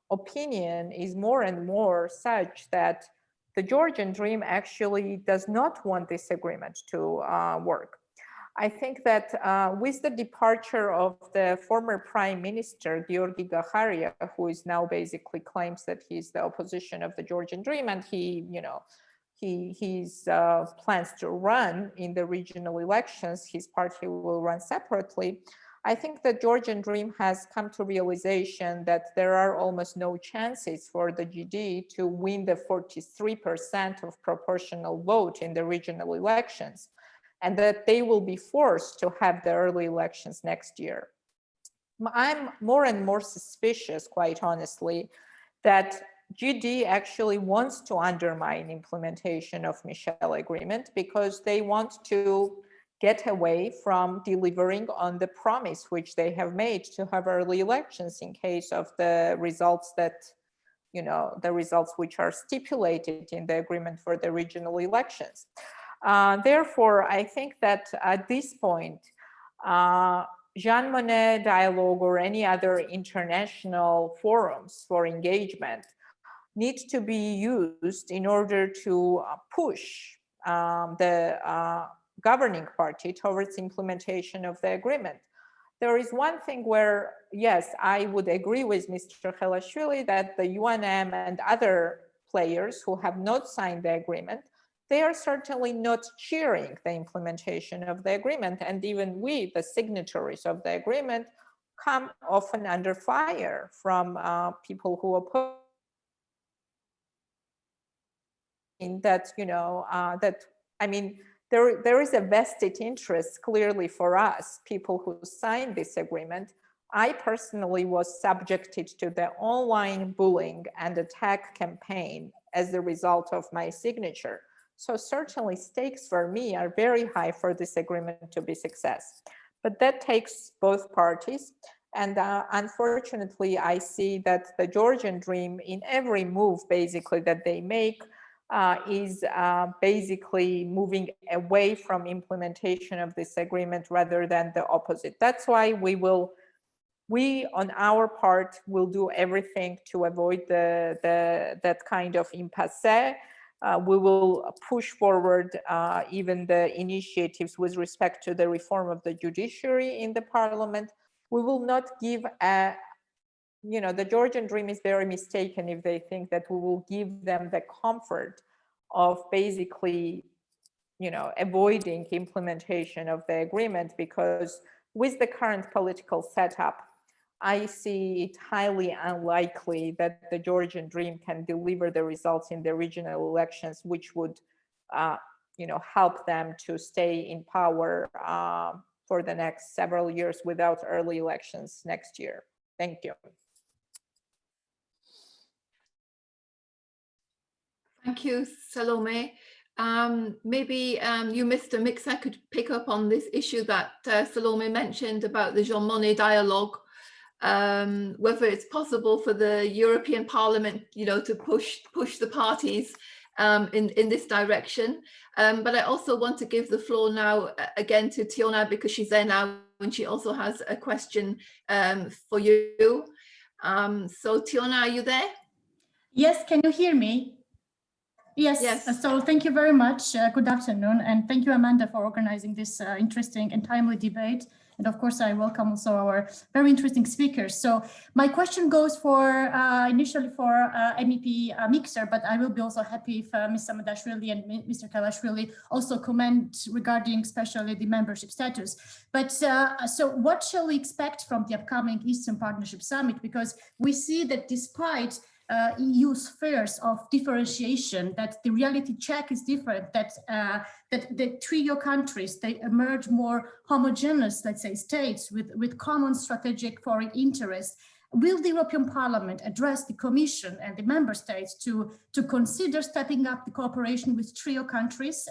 opinion is more and more such that the Georgian Dream actually does not want this agreement to work. I think that with the departure of the former Prime Minister, Giorgi, who is now basically claims that he's the opposition of the Georgian Dream, and he plans to run in the regional elections, his party will run separately. I think the Georgian Dream has come to realization that there are almost no chances for the GD to win the 43% of proportional vote in the regional elections, and that they will be forced to have the early elections next year. I'm more and more suspicious, quite honestly, that GD actually wants to undermine implementation of Michel agreement because they want to get away from delivering on the promise which they have made to have early elections in case of the results that, the results which are stipulated in the agreement for the regional elections. Therefore, I think that at this point, Jean Monnet dialogue or any other international forums for engagement need to be used in order to push the governing party towards implementation of the agreement. There is one thing where, yes, I would agree with Mr. Khelashvili that the UNM and other players who have not signed the agreement, they are certainly not cheering the implementation of the agreement. And even we, the signatories of the agreement, come often under fire from people who oppose that, there is a vested interest clearly for us, people who signed this agreement. I personally was subjected to the online bullying and attack campaign as the result of my signature. So certainly stakes for me are very high for this agreement to be success. But that takes both parties. And unfortunately, I see that the Georgian Dream in every move basically that they make is basically moving away from implementation of this agreement rather than the opposite. That's why we on our part will do everything to avoid that kind of impasse. We will push forward even the initiatives with respect to the reform of the judiciary in the parliament. We will not give the Georgian Dream is very mistaken if they think that we will give them the comfort of basically, avoiding implementation of the agreement, because with the current political setup, I see it highly unlikely that the Georgian Dream can deliver the results in the regional elections, which would, help them to stay in power for the next several years without early elections next year. Thank you. you, Salome. Maybe you, Mr. Mikser, could pick up on this issue that Salome mentioned about the Jean Monnet dialogue, whether it's possible for the European Parliament, to push the parties in this direction. But I also want to give the floor now again to Tiona, because she's there now and she also has a question for you. So Tiona, are you there? Yes, can you hear me? Yes. So thank you very much. Good afternoon. And thank you, Amanda, for organizing this interesting and timely debate. And of course, I welcome also our very interesting speakers. So my question goes for initially for MEP Mikser, but I will be also happy if Ms. Samadashvili and Mr. Khelashvili also comment regarding especially the membership status. But so what shall we expect from the upcoming Eastern Partnership Summit? Because we see that despite EU's fears of differentiation, that the reality check is different, that the trio countries, they emerge more homogeneous, let's say, states with common strategic foreign interests. Will the European Parliament address the Commission and the member states to consider stepping up the cooperation with trio countries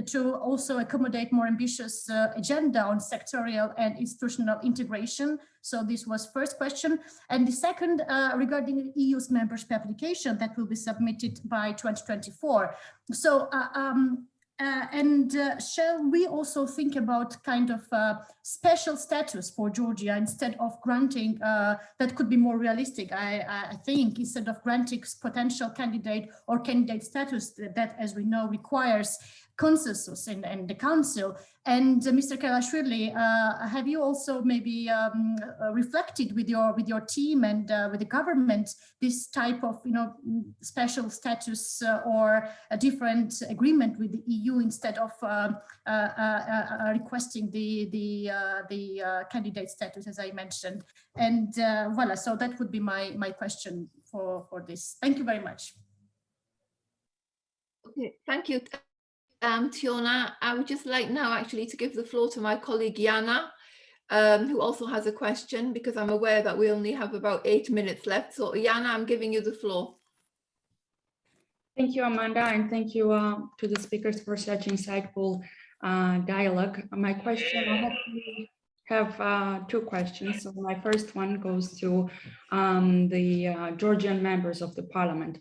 to also accommodate more ambitious agenda on sectorial and institutional integration? So this was first question. And the second regarding the EU's membership application that will be submitted by 2024. So shall we also think about kind of special status for Georgia instead of granting, that could be more realistic, I think, instead of granting potential candidate or candidate status that, as we know, requires consensus in the council. And Mr. Khelashvili, have you also maybe reflected with your team and with the government this type of special status or a different agreement with the EU instead of requesting the candidate status, as I mentioned? And voila, so that would be my question for this. Thank you very much. Okay, thank you. Tiona, I would just like now actually to give the floor to my colleague Jana, who also has a question, because I'm aware that we only have about 8 minutes left. So Jana, I'm giving you the floor. Thank you, Amanda, and thank you to the speakers for such insightful dialogue. My question, I have two questions. So my first one goes to the Georgian members of the parliament.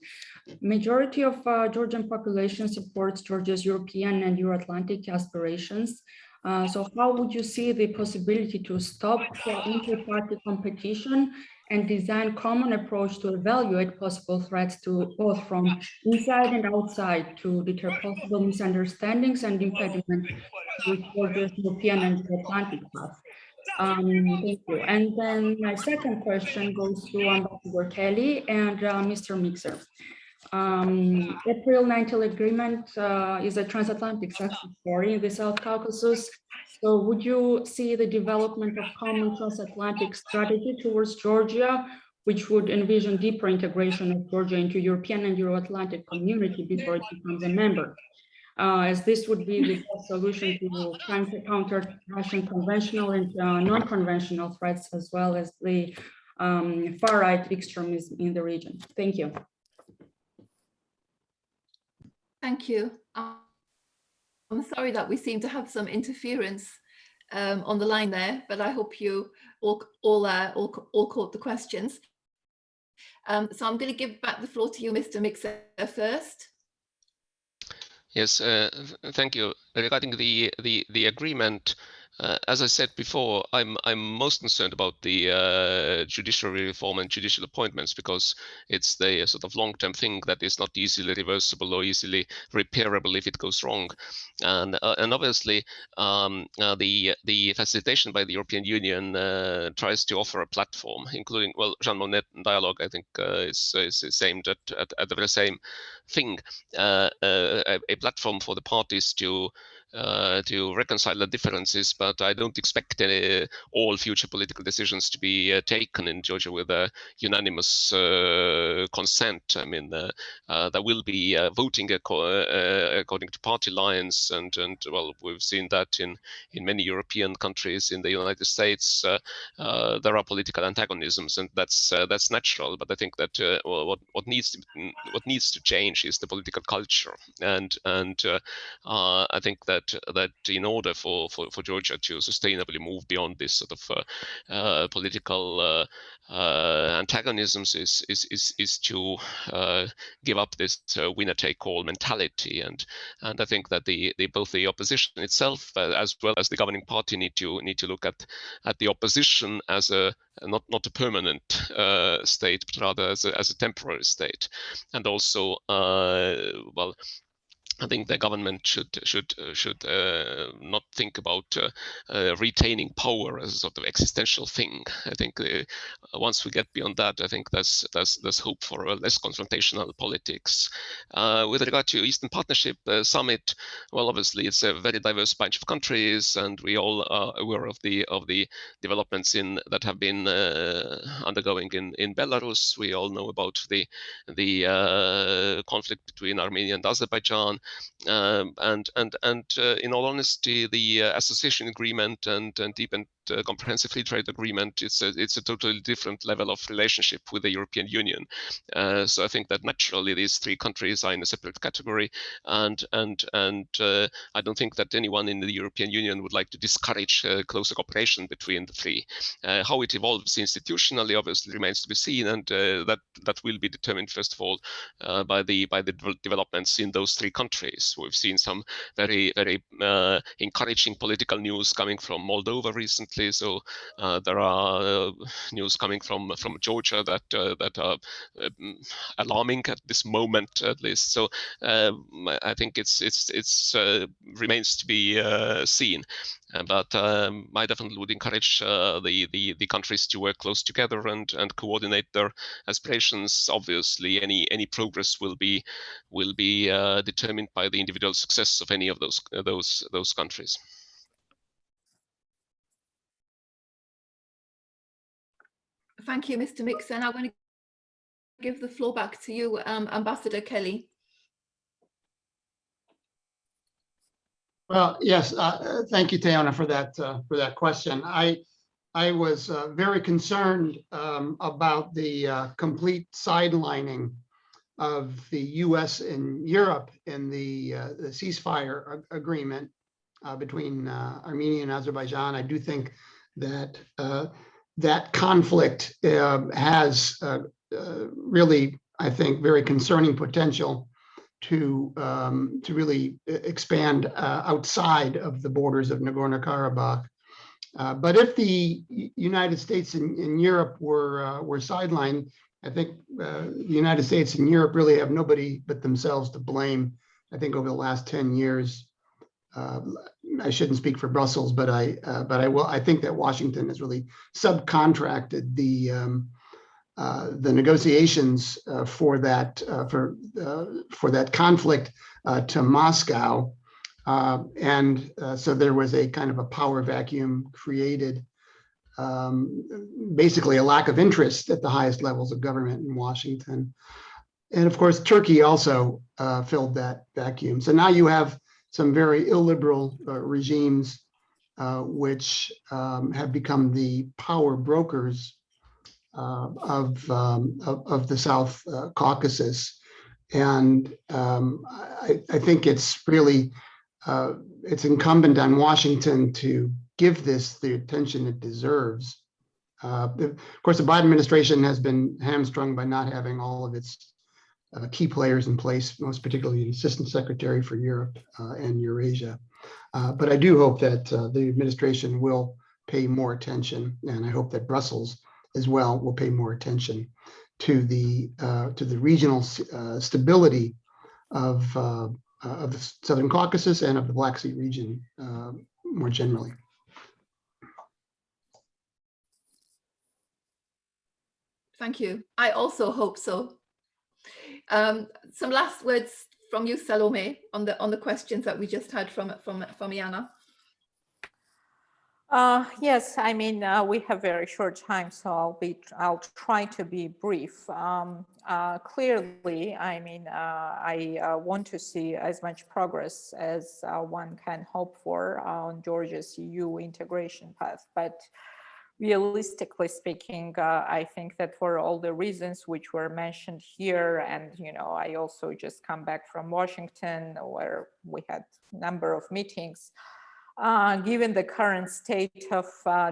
Majority of Georgian population supports Georgia's European and Euro-Atlantic aspirations. So how would you see the possibility to stop inter-party competition and design common approach to evaluate possible threats to both from inside and outside to deter possible misunderstandings and impediment to Georgia's European and Euro-Atlantic path? Thank you. And then my second question goes to Ambassador Kelly and Mr. Mikser. April 19 agreement is a transatlantic success story in the South Caucasus. So would you see the development of common transatlantic strategy towards Georgia, which would envision deeper integration of Georgia into European and Euro-Atlantic community before it becomes a member? As this would be the best solution to counter Russian conventional and non-conventional threats, as well as the far-right extremism in the region. Thank you. Thank you. I'm sorry that we seem to have some interference on the line there, but I hope you all caught the questions. So I'm going to give back the floor to you, Mr. Mikser, first. Yes, thank you. Regarding the agreement, as I said before, I'm most concerned about the judiciary reform and judicial appointments, because it's the sort of long-term thing that is not easily reversible or easily repairable if it goes wrong. And obviously, the facilitation by the European Union tries to offer a platform, including, well, Jean Monnet dialogue, I think, is aimed at the very same thing, a platform for the parties to to reconcile the differences, but I don't expect all future political decisions to be taken in Georgia with a unanimous consent. I mean, there will be voting according to party lines, and well, we've seen that in many European countries. In the United States, there are political antagonisms, and that's natural. But I think that what needs to change is the political culture, and I think that in order for Georgia to sustainably move beyond this sort of political antagonisms is to give up this winner-take-all mentality, and I think that both the opposition itself as well as the governing party need to look at the opposition as not a permanent state, but rather as a temporary state, and also well, I think the government should not think about retaining power as a sort of existential thing. I think once we get beyond that, I think there's hope for a less confrontational politics. With regard to Eastern Partnership Summit, well, obviously it's a very diverse bunch of countries, and we all are aware of the developments that have been undergoing in Belarus. We all know about the conflict between Armenia and Azerbaijan. And in all honesty, the association agreement and deep and comprehensive free trade agreement, it's a totally different level of relationship with the European Union. So I think that naturally these three countries are in a separate category, and I don't think that anyone in the European Union would like to discourage closer cooperation between the three. How it evolves institutionally obviously remains to be seen, and that will be determined first of all by the developments in those three countries. We've seen some very encouraging political news coming from Moldova recently. So there are news coming from Georgia that are alarming at this moment, at least. So I think it's remains to be seen. But I definitely would encourage the countries to work close together and coordinate their aspirations. Obviously, any progress will be determined by the individual success of any of those countries. Thank you, Mr. Mikser. I'm going to give the floor back to you, Ambassador Kelly. Well, yes, thank you, Teona, for that question. I was very concerned about the complete sidelining of the U.S. and Europe in the ceasefire agreement between Armenia and Azerbaijan. I do think that that conflict has really, I think, very concerning potential to really expand outside of the borders of Nagorno-Karabakh. But if the United States and Europe were sidelined, I think the United States and Europe really have nobody but themselves to blame. I think over the last 10 years, I shouldn't speak for Brussels, but I think that Washington has really subcontracted the negotiations for that conflict to Moscow, and so there was a kind of a power vacuum created, basically a lack of interest at the highest levels of government in Washington. And of course, Turkey also filled that vacuum. So now you have some very illiberal regimes which have become the power brokers of the South Caucasus, and I think it's really it's incumbent on Washington to give this the attention it deserves. Of course, the Biden administration has been hamstrung by not having all of its key players in place, most particularly the Assistant Secretary for Europe and Eurasia. But I do hope that the administration will pay more attention, and I hope that Brussels as well will pay more attention to the regional stability of the Southern Caucasus and of the Black Sea region more generally. Thank you. I also hope so. Some last words you, Salome, on the questions that we just had from Iana. Yes, I mean, we have very short time, so I'll try to be brief. Clearly, I mean, I want to see as much progress as one can hope for on Georgia's EU integration path, but realistically speaking, I think that for all the reasons which were mentioned here, and I also just come back from Washington where we had a number of meetings. Given the current state of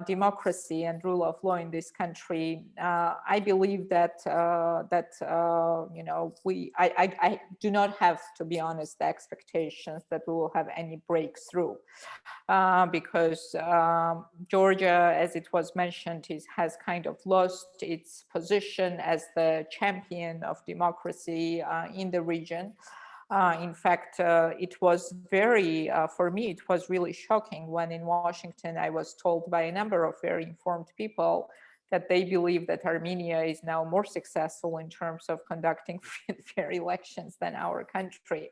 democracy and rule of law in this country, I believe that I do not have, to be honest, the expectations that we will have any breakthrough, because Georgia, as it was mentioned, has kind of lost its position as the champion of democracy in the region. In fact, it was very, for me, it was really shocking when in Washington, I was told by a number of very informed people that they believe that Armenia is now more successful in terms of conducting free and fair elections than our country.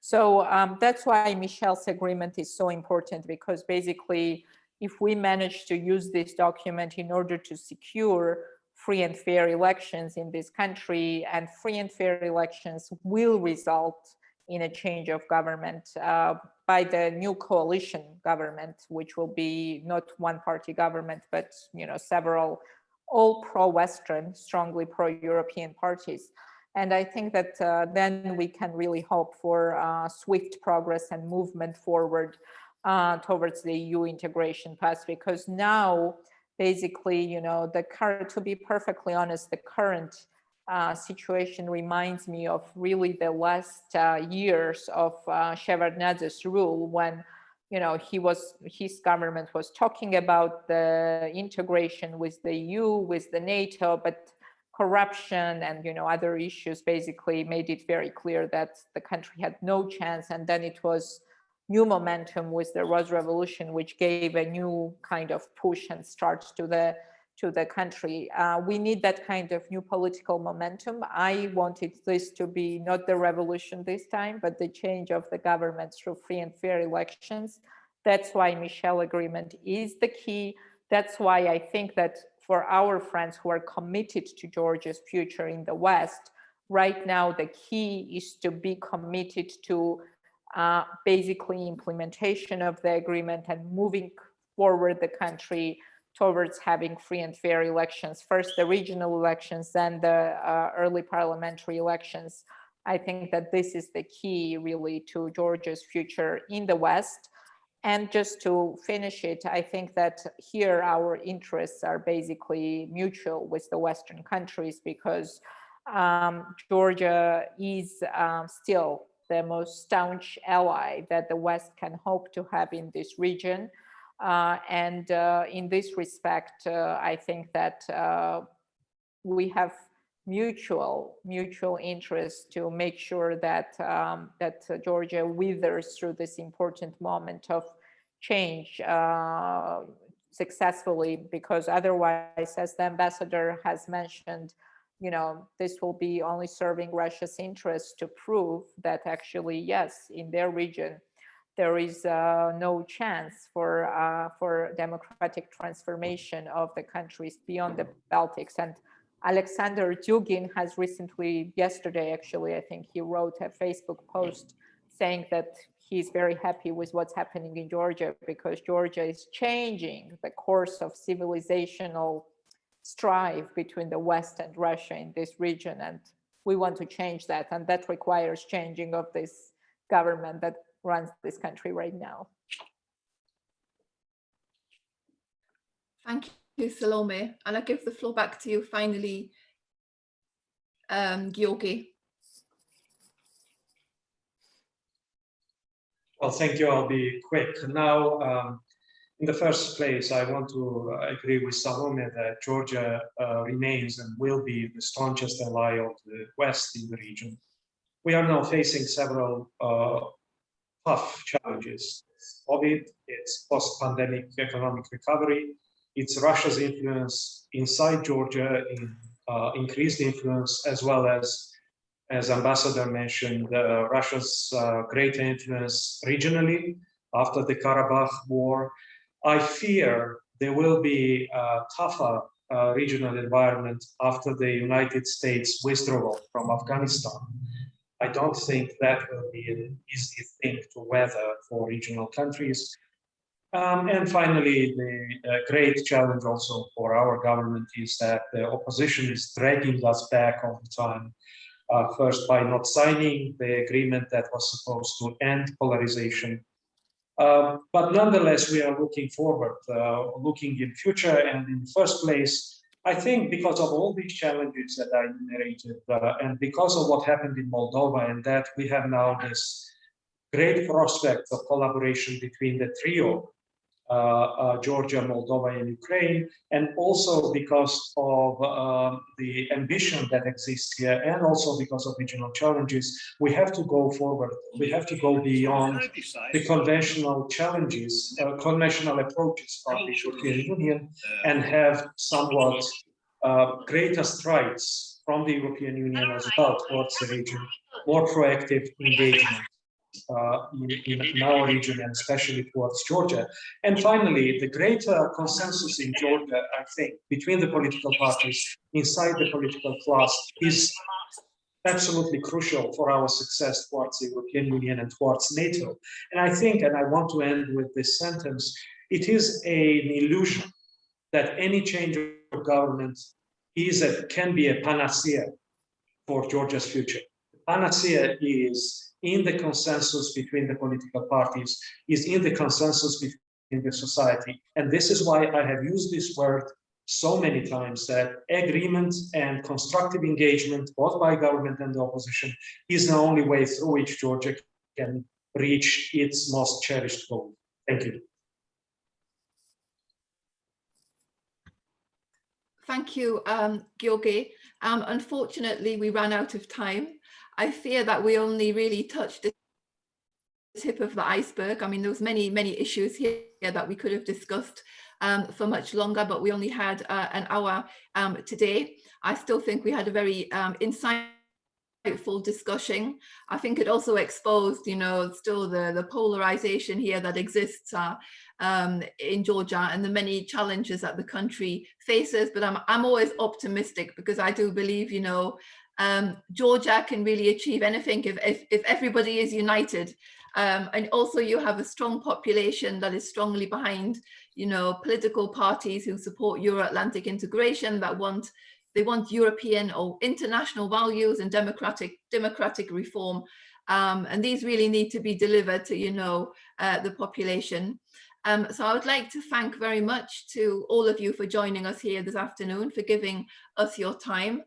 So that's why Michel's agreement is so important, because basically, if we manage to use this document in order to secure free and fair elections in this country, and free and fair elections will result in a change of government by the new coalition government, which will be not one-party government, but several all pro-Western, strongly pro-European parties. And I think that then we can really hope for swift progress and movement forward towards the EU integration path, because now, basically, to be perfectly honest, the current situation reminds me of really the last years of Shevardnadze's rule, when his government was talking about the integration with the EU, with the NATO, but corruption and other issues basically made it very clear that the country had no chance. And then it was new momentum with the Rose Revolution, which gave a new kind of push and start to the country. We need that kind of new political momentum. I wanted this to be not the revolution this time, but the change of the government through free and fair elections. That's why Michel agreement is the key. That's why I think that for our friends who are committed to Georgia's future in the West, right now the key is to be committed to basically implementation of the agreement and moving forward the country towards having free and fair elections, first the regional elections, then the early parliamentary elections. I think that this is the key really to Georgia's future in the West. And just to finish it, I think that here our interests are basically mutual with the Western countries, because Georgia is still the most staunch ally that the West can hope to have in this region. And in this respect, I think that we have mutual interest to make sure that Georgia withers through this important moment of change successfully, because otherwise, as the ambassador has mentioned, this will be only serving Russia's interests to prove that actually, yes, in their region, there is no chance for democratic transformation of the countries beyond the Baltics. And Alexander Dugin has recently, yesterday actually, I think he wrote a Facebook post saying that he's very happy with what's happening in Georgia, because Georgia is changing the course of civilizational strife between the West and Russia in this region. And we want to change that. And that requires changing of this government that runs this country right now. Thank you, Salome. And I give the floor back to you finally, Giorgi. Well, thank you. I'll be quick. Now, in the first place, I want to agree with Salome that Georgia remains and will be the staunchest ally of the West in the region. We are now facing several tough challenges. COVID, it's post-pandemic economic recovery, it's Russia's influence inside Georgia, in increased influence, as well as as Ambassador mentioned, Russia's greater influence regionally after the Karabakh war. I fear there will be a tougher regional environment after the United States withdrawal from Afghanistan. I don't think that will be an easy thing to weather for regional countries. And finally, the great challenge also for our government is that the opposition is dragging us back all the time. First, by not signing the agreement that was supposed to end polarization. But nonetheless, we are looking forward, looking in future. And in the first place, I think because of all these challenges that I narrated, and because of what happened in Moldova, and that we have now this great prospect of collaboration between the trio, Georgia, Moldova, and Ukraine, and also because of the ambition that exists here, and also because of regional challenges, we have to go forward. We have to go beyond the conventional challenges, conventional approaches from the European Union, and have somewhat greater strides from the European Union as well towards the region, more proactive engagement. In our region, and especially towards Georgia. And finally, the greater consensus in Georgia, I think, between the political parties, inside the political class, is absolutely crucial for our success towards the European Union and towards NATO. And I think, and I want to end with this sentence, it is an illusion that any change of government can be a panacea for Georgia's future. The panacea is in the consensus between the political parties, is in the consensus between the society. And this is why I have used this word so many times, that agreement and constructive engagement, both by government and the opposition, is the only way through which Georgia can reach its most cherished goal. Thank you. Thank you, Giorgi. Unfortunately, we ran out of time. I fear that we only really touched the tip of the iceberg. I mean, there was many issues here that we could have discussed for much longer, but we only had an hour today. I still think we had a very insightful discussion. I think it also exposed, still the polarization here that exists in Georgia and the many challenges that the country faces. But I'm always optimistic, because I do believe, Georgia can really achieve anything if everybody is united. And also you have a strong population that is strongly behind, political parties who support Euro-Atlantic integration, that want European or international values and democratic reform. And these really need to be delivered to, the population. So I would like to thank very much to all of you for joining us here this afternoon, for giving us your time.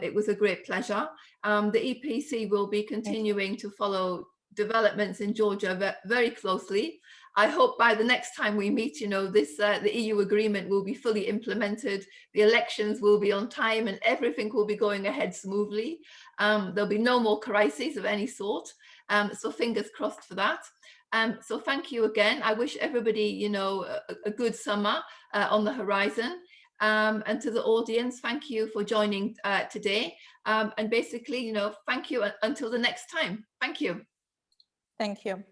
It was a great pleasure. The EPC will be continuing to follow developments in Georgia very closely. I hope by the next time we meet, the EU agreement will be fully implemented, the elections will be on time, and everything will be going ahead smoothly. There'll be no more crises of any sort. So fingers crossed for that. So thank you again. I wish everybody, a good summer on the horizon. And to the audience, thank you for joining today. And basically, thank you until the next time. Thank you. Thank you.